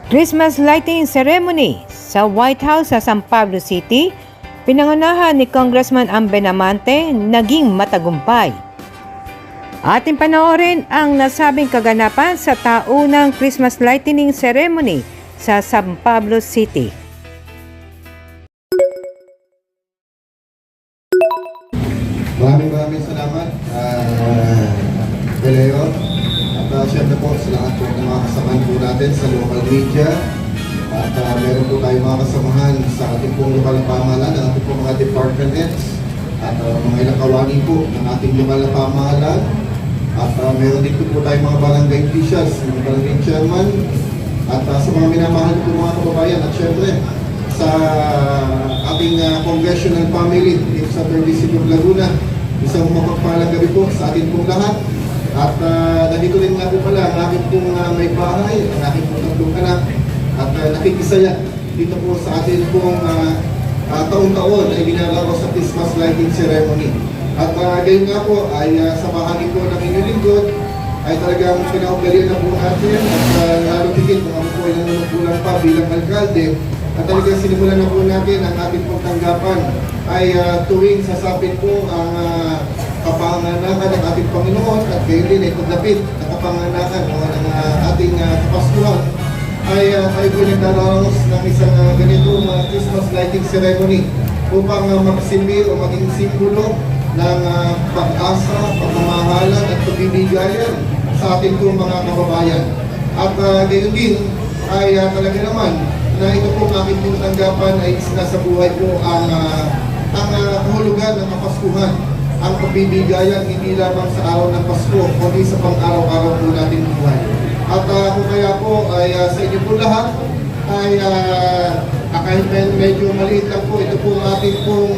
Christmas lighting ceremony sa White House sa San Pablo City, pinangunahan ni Congressman Amben Amante, naging matagumpay. Ating panoorin ang nasabing kaganapan sa taunang Christmas lightning ceremony sa San Pablo City. Maraming salamat, Leo. At syempre po sa lahat po ng mga kasamahan po natin sa local media. At meron po tayong mga kasamahan sa ating pong lokal na pamahalaan, ng ating pong mga department heads, at mga ilang kawani po ng ating lokal na pamahalaan. At meron dito po tayong mga barangay officials, mga barangay chairman, at sa mga minamahal po mga kababayan. At syempre sa ating congressional family dito sa 3rd District of Laguna, isang mapagpalang gabi po sa ating pong lahat. At nandito rin nga po pala ang aking pong may bahay, ang aking pong tatlong anak, at nakikisaya dito po sa ating pong taon-taon ay ginagawa sa Christmas lighting ceremony. At gayon nga po ay sa bahagi po ng inyong lingkod ay talagang pinaugalian na po natin at lalo tigit kung ako po ay nanunungkulan pa bilang alkalde. At talagang sinimulan na po natin ang ating pong tanggapan ay tuwing sasapit po ang kapanganakan ng ating Panginoon at gayon din ay paglapit ng kapanganakan ng ating Kapaskuhan ay tayo po nagdaraos ng isang ganito Christmas lighting ceremony upang magsilbi o maging simbolo ng pag-asa, pagmamahalan at pagbibigayan sa ating pong mga kababayan. At gayon din ay talaga naman na ito pong aking tinatanggapan ay sinasabuhay po ang kahulugan ng Kapaskuhan, ang pagbibigayan hindi lamang sa araw ng Pasko, kundi sa pang-araw-araw po natin buhay. At kung kaya po ay sa inyo po lahat ay kahit medyo maliit lang po ito po ang ating pong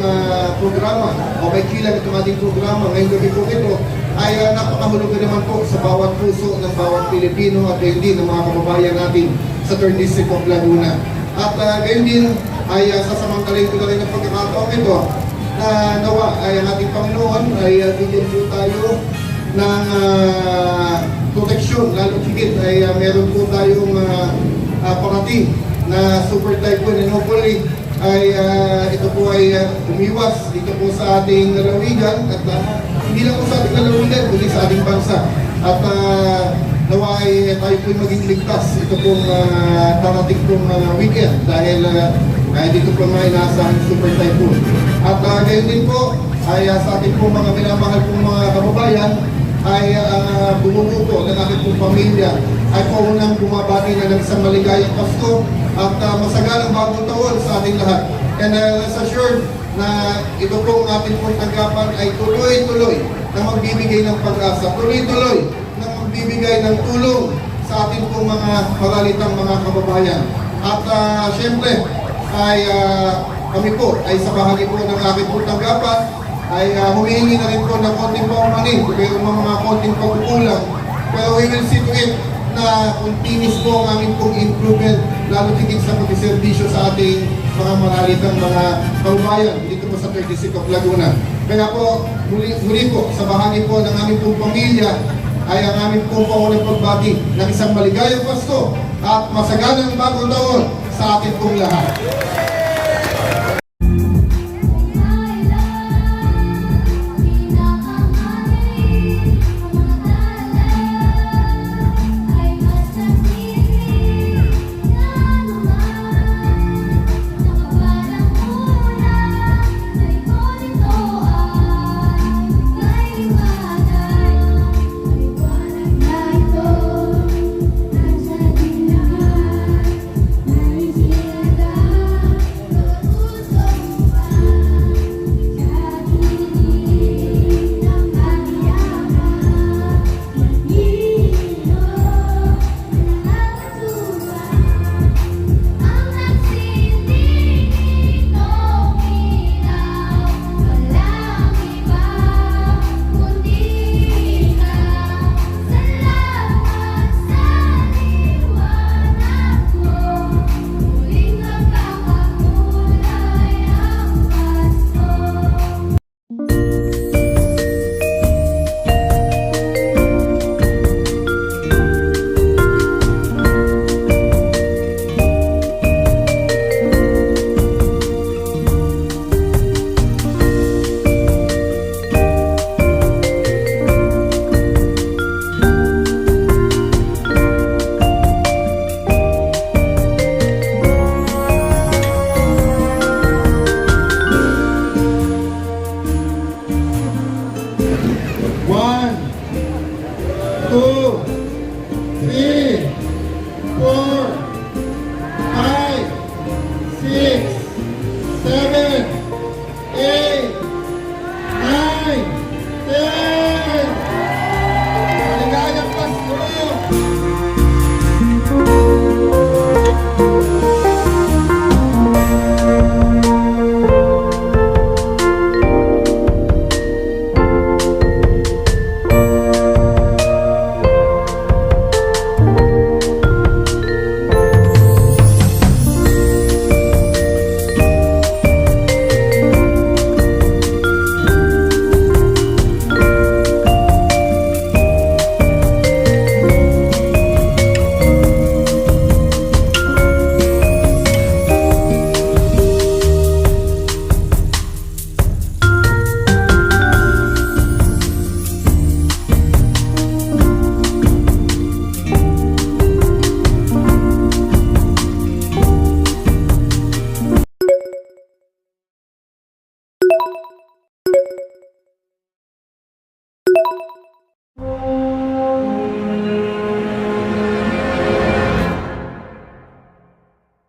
programa o may kilang itong ating programa ngayong gabi po ito ay napakahulugan naman po sa bawat puso ng bawat Pilipino at gayon din ng mga kababayan natin sa 3rd District of Laguna. At gayon din ay sasamantalayin ko na rin ang pagkakataon ito na nawa ay ang ating Panginoon ay bigyan po tayo ng proteksyon, lalo higit ay meron po tayong parating na super typhoon and hopefully ay ito po ay umiwas dito po sa ating lalawigan at hindi lang po sa ating lalawigan kundi sa ating bansa. At nawa ay tayo po maging ligtas ito pong darating pong weekend dahil dito po may inasang super typhoon. At gayon din po ay sa ating pong mga minamahal pong mga kababayan ay bumubuto ng aking pong pamilya ay paunang bumabati na ng isang maligayang Pasko at masagalang bagong taon sa ating lahat. And rest assured na ito pong ating pong tanggapan ay tuloy-tuloy na magbibigay ng pag-asa, tuloy-tuloy na magbibigay ng tulong sa ating pong mga maralitang mga kababayan. At syempre ay kami po ay sa bahagi po ng aking pong tanggapan ay humihingi na rin po ng konting paumanin, pero mga konting pagkukulang. Pero we will see to it na continuous po ang aming pong improvement, lalo tigit sa pagsiservisyo sa ating mga maralitang mga kababayan dito po sa 3rd District of Laguna. Kaya po, muli po, sa bahagi po ng aming pong pamilya, ay ang aming pong paunang pagbati ng isang maligayang Pasko at masaganang bagong taon sa ating pong lahat. 2, 3, 4,